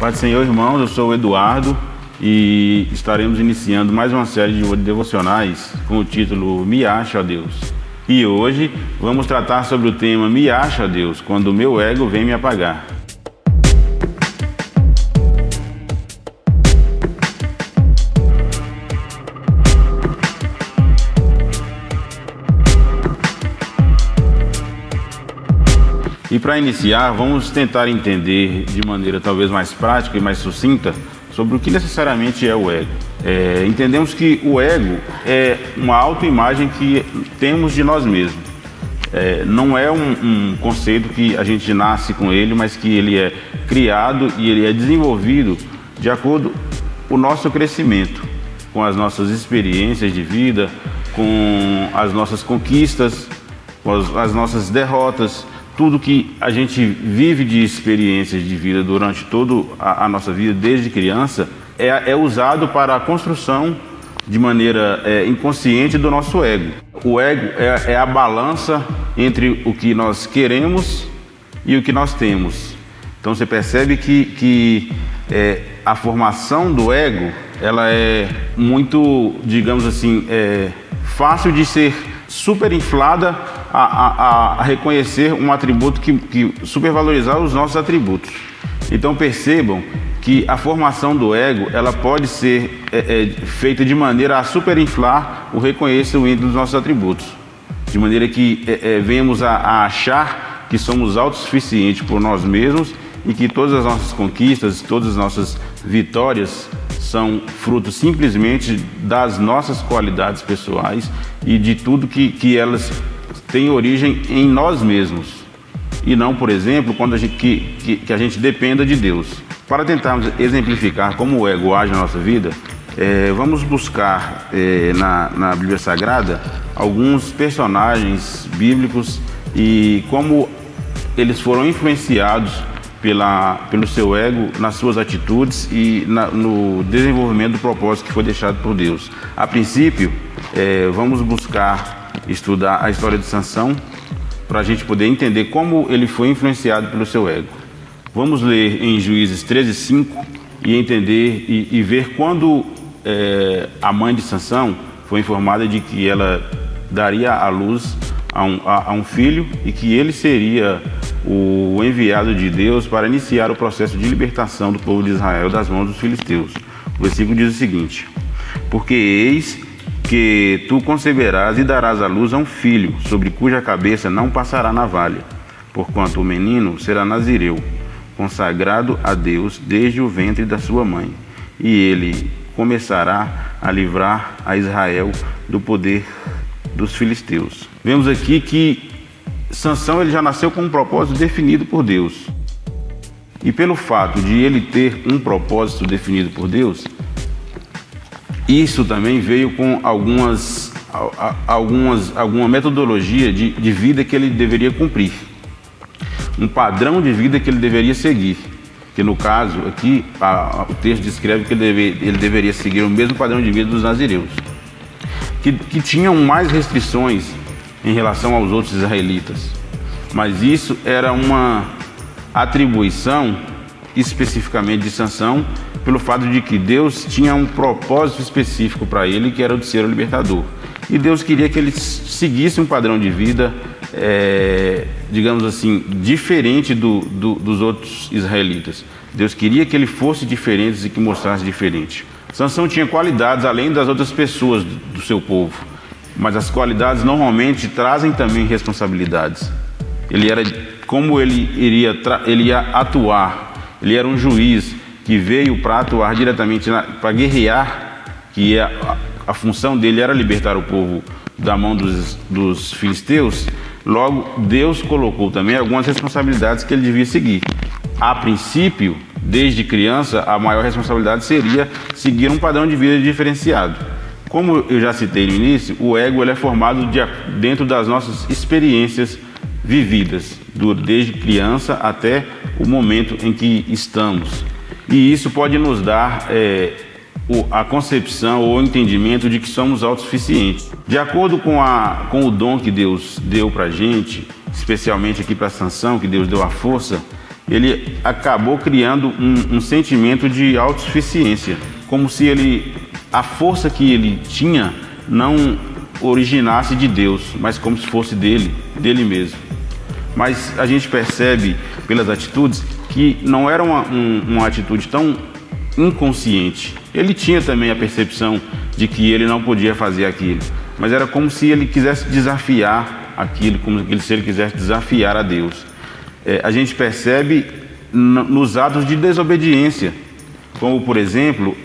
Pai do Senhor, irmãos, eu sou o Eduardo e estaremos iniciando mais uma série de devocionais com o título Me Acha, ó Deus. E hoje vamos tratar sobre o tema Me Acha, ó Deus, quando o meu ego vem me apagar. E para iniciar, vamos tentar entender de maneira talvez mais prática e mais sucinta sobre o que necessariamente é o ego. Entendemos que o ego é uma autoimagem que temos de nós mesmos. Não é um conceito que a gente nasce com ele, mas que ele é criado e ele é desenvolvido de acordo com o nosso crescimento, com as nossas experiências de vida, com as nossas conquistas, com as nossas derrotas. Tudo que a gente vive de experiências de vida durante toda a nossa vida, desde criança, é usado para a construção de maneira inconsciente do nosso ego. O ego é a balança entre o que nós queremos e o que nós temos. Então você percebe que a formação do ego, ela é muito, digamos assim, fácil de ser superinflada a reconhecer um atributo que supervalorizar os nossos atributos. Então percebam que a formação do ego, ela pode ser feita de maneira a superinflar o reconhecimento dos nossos atributos, de maneira que venhamos a achar que somos autossuficientes por nós mesmos e que todas as nossas conquistas, todas as nossas vitórias são fruto simplesmente das nossas qualidades pessoais e de tudo que elas têm origem em nós mesmos, e não, por exemplo, quando a gente dependa de Deus. Para tentarmos exemplificar como o ego age na nossa vida, vamos buscar na Bíblia Sagrada alguns personagens bíblicos e como eles foram influenciados pelo seu ego nas suas atitudes e no desenvolvimento do propósito que foi deixado por Deus. A princípio, vamos buscar estudar a história de Sansão para a gente poder entender como ele foi influenciado pelo seu ego. Vamos ler em Juízes 13:5 e entender e ver quando a mãe de Sansão foi informada de que ela daria à luz a um filho e que ele seria o enviado de Deus para iniciar o processo de libertação do povo de Israel das mãos dos filisteus. O versículo diz o seguinte: porque eis que tu conceberás e darás à luz a um filho, sobre cuja cabeça não passará navalha, porquanto o menino será nazireu, consagrado a Deus desde o ventre da sua mãe, e ele começará a livrar a Israel do poder dos filisteus. Vemos aqui que Sansão ele já nasceu com um propósito definido por Deus. E pelo fato de ele ter um propósito definido por Deus, isso também veio com alguma metodologia de vida que ele deveria cumprir. Um padrão de vida que ele deveria seguir. Que no caso aqui, o texto descreve que ele deveria seguir o mesmo padrão de vida dos nazireus. Que tinham mais restrições em relação aos outros israelitas. Mas isso era uma atribuição especificamente de Sansão, pelo fato de que Deus tinha um propósito específico para ele, que era o de ser o libertador. E Deus queria que ele seguisse um padrão de vida, digamos assim, diferente dos outros israelitas. Deus queria que ele fosse diferente e que mostrasse diferente. Sansão tinha qualidades além das outras pessoas do seu povo, mas as qualidades normalmente trazem também responsabilidades. Como ele ia atuar, ele era um juiz que veio para atuar diretamente, para guerrear, que a função dele era libertar o povo da mão dos filisteus. Logo, Deus colocou também algumas responsabilidades que ele devia seguir. A princípio, desde criança, a maior responsabilidade seria seguir um padrão de vida diferenciado. Como eu já citei no início, o ego ele é formado dentro das nossas experiências vividas, desde criança até o momento em que estamos. E isso pode nos dar a concepção ou o entendimento de que somos autossuficientes. De acordo com o dom que Deus deu para a gente, especialmente aqui para Sansão, que Deus deu a força, ele acabou criando um sentimento de autossuficiência, como se a força que ele tinha não originasse de Deus, mas como se fosse dele mesmo. Mas a gente percebe pelas atitudes que não era uma atitude tão inconsciente. Ele tinha também a percepção de que ele não podia fazer aquilo, mas era como se ele quisesse desafiar aquilo, como se ele quisesse desafiar a Deus. A gente percebe nos atos de desobediência, como por exemplo,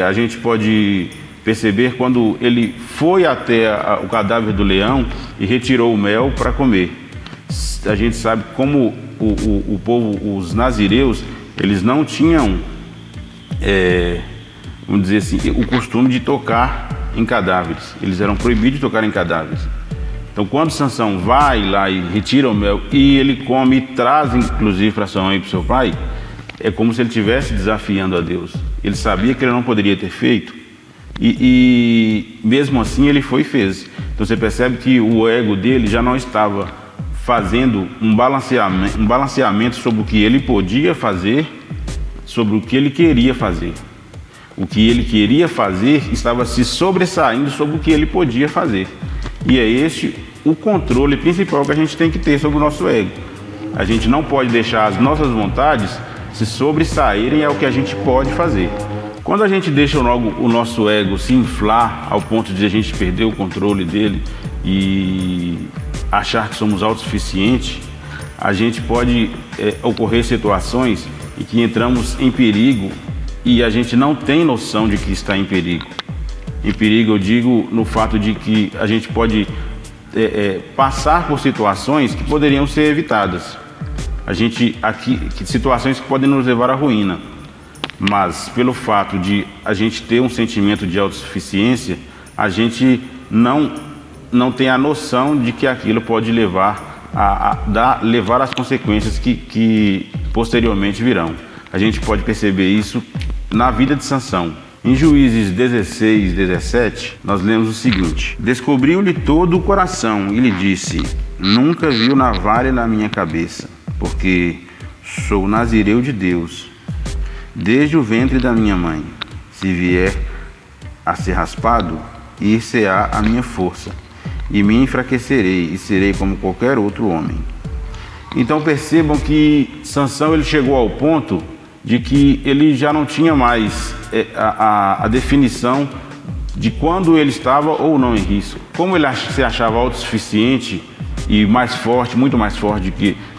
a gente pode perceber quando ele foi até o cadáver do leão e retirou o mel para comer. A gente sabe como o povo, os nazireus, eles não tinham, vamos dizer assim, o costume de tocar em cadáveres. Eles eram proibidos de tocar em cadáveres. Então, quando Sansão vai lá e retira o mel e ele come e traz, inclusive, para sua mãe e para o seu pai, é como se ele estivesse desafiando a Deus. Ele sabia que ele não poderia ter feito e mesmo assim ele foi e fez. Então, você percebe que o ego dele já não estava fazendo um balanceamento sobre o que ele podia fazer, sobre o que ele queria fazer. O que ele queria fazer estava se sobressaindo sobre o que ele podia fazer. E é este o controle principal que a gente tem que ter sobre o nosso ego. A gente não pode deixar as nossas vontades se sobressaírem ao que a gente pode fazer. Quando a gente deixa o nosso ego se inflar ao ponto de a gente perder o controle dele e achar que somos autossuficientes, a gente pode ocorrer situações em que entramos em perigo e a gente não tem noção de que está em perigo. Em perigo eu digo no fato de que a gente pode passar por situações que poderiam ser evitadas. Situações que podem nos levar à ruína. Mas pelo fato de a gente ter um sentimento de autossuficiência, a gente não tem a noção de que aquilo pode levar às consequências que posteriormente virão. A gente pode perceber isso na vida de Sansão. Em Juízes 16, 17, nós lemos o seguinte: descobriu-lhe todo o coração e lhe disse: nunca viu navalha na minha cabeça, porque sou nazireu de Deus, desde o ventre da minha mãe. Se vier a ser raspado, ir-se-á a minha força, e me enfraquecerei, e serei como qualquer outro homem. Então percebam que Sansão ele chegou ao ponto de que ele já não tinha mais a definição de quando ele estava ou não em risco. Como ele se achava autossuficiente e mais forte, muito mais forte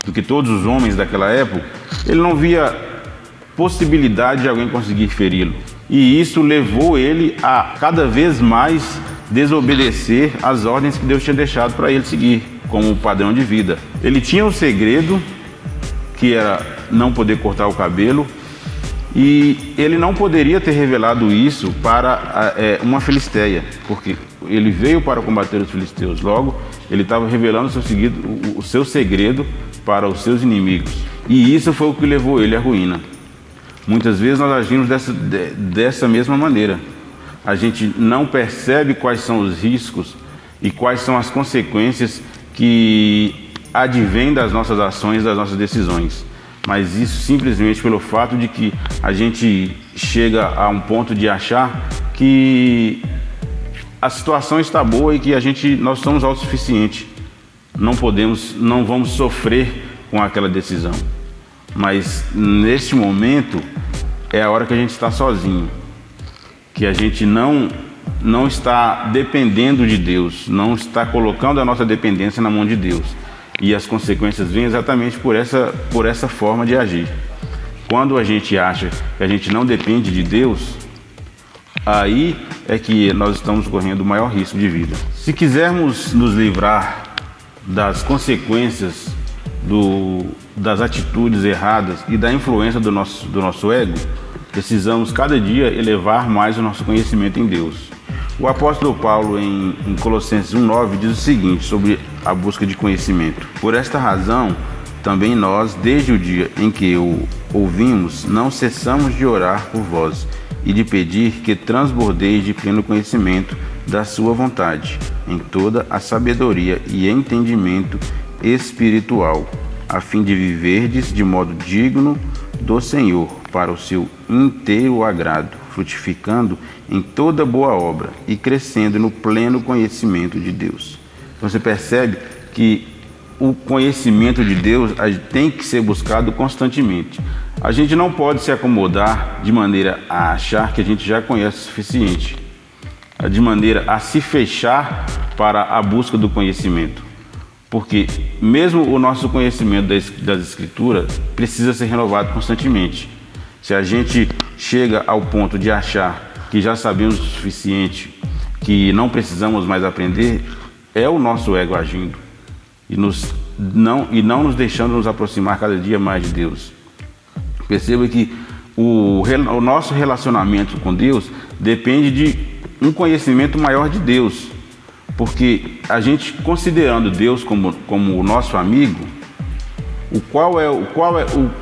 do que todos os homens daquela época, ele não via possibilidade de alguém conseguir feri-lo. E isso levou ele a cada vez mais desobedecer às ordens que Deus tinha deixado para ele seguir como padrão de vida. Ele tinha um segredo, que era não poder cortar o cabelo, e ele não poderia ter revelado isso para uma filisteia, porque ele veio para combater os filisteus. Logo, ele estava revelando o seu segredo para os seus inimigos, e isso foi o que levou ele à ruína. Muitas vezes nós agimos dessa mesma maneira. A gente não percebe quais são os riscos e quais são as consequências que advêm das nossas ações, das nossas decisões. Mas isso simplesmente pelo fato de que a gente chega a um ponto de achar que a situação está boa e que nós somos autossuficientes. Não vamos sofrer com aquela decisão. Mas neste momento é a hora que a gente está sozinho, que a gente não está dependendo de Deus, não está colocando a nossa dependência na mão de Deus. E as consequências vêm exatamente por essa forma de agir. Quando a gente acha que a gente não depende de Deus, aí é que nós estamos correndo o maior risco de vida. Se quisermos nos livrar das consequências das atitudes erradas e da influência do nosso ego, precisamos cada dia elevar mais o nosso conhecimento em Deus. O apóstolo Paulo, em Colossenses 1,9, diz o seguinte sobre a busca de conhecimento: por esta razão, também nós, desde o dia em que o ouvimos, não cessamos de orar por vós e de pedir que transbordeis de pleno conhecimento da sua vontade, em toda a sabedoria e entendimento espiritual, a fim de viverdes de modo digno do Senhor, para o seu inteiro agrado, frutificando em toda boa obra e crescendo no pleno conhecimento de Deus. Então você percebe que o conhecimento de Deus tem que ser buscado constantemente. A gente não pode se acomodar de maneira a achar que a gente já conhece o suficiente, de maneira a se fechar para a busca do conhecimento. Porque mesmo o nosso conhecimento das Escrituras precisa ser renovado constantemente. Se a gente chega ao ponto de achar que já sabemos o suficiente, que não precisamos mais aprender, é o nosso ego agindo e não nos deixando nos aproximar cada dia mais de Deus. Perceba que o nosso relacionamento com Deus depende de um conhecimento maior de Deus, porque a gente, considerando Deus como o nosso amigo,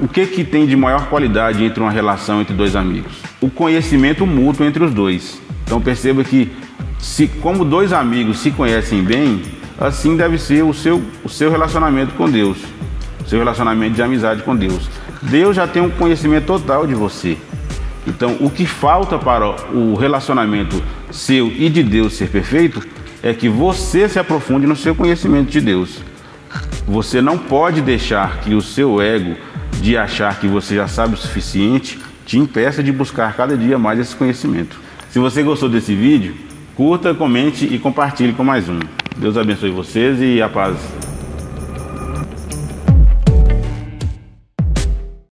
o que tem de maior qualidade entre uma relação entre dois amigos? O conhecimento mútuo entre os dois. Então perceba que, como dois amigos se conhecem bem, assim deve ser o seu relacionamento com Deus, o seu relacionamento de amizade com Deus. Deus já tem um conhecimento total de você. Então, o que falta para o relacionamento seu e de Deus ser perfeito é que você se aprofunde no seu conhecimento de Deus. Você não pode deixar que o seu ego, de achar que você já sabe o suficiente, te impeça de buscar cada dia mais esse conhecimento. Se você gostou desse vídeo, curta, comente e compartilhe com mais um. Deus abençoe vocês e a paz.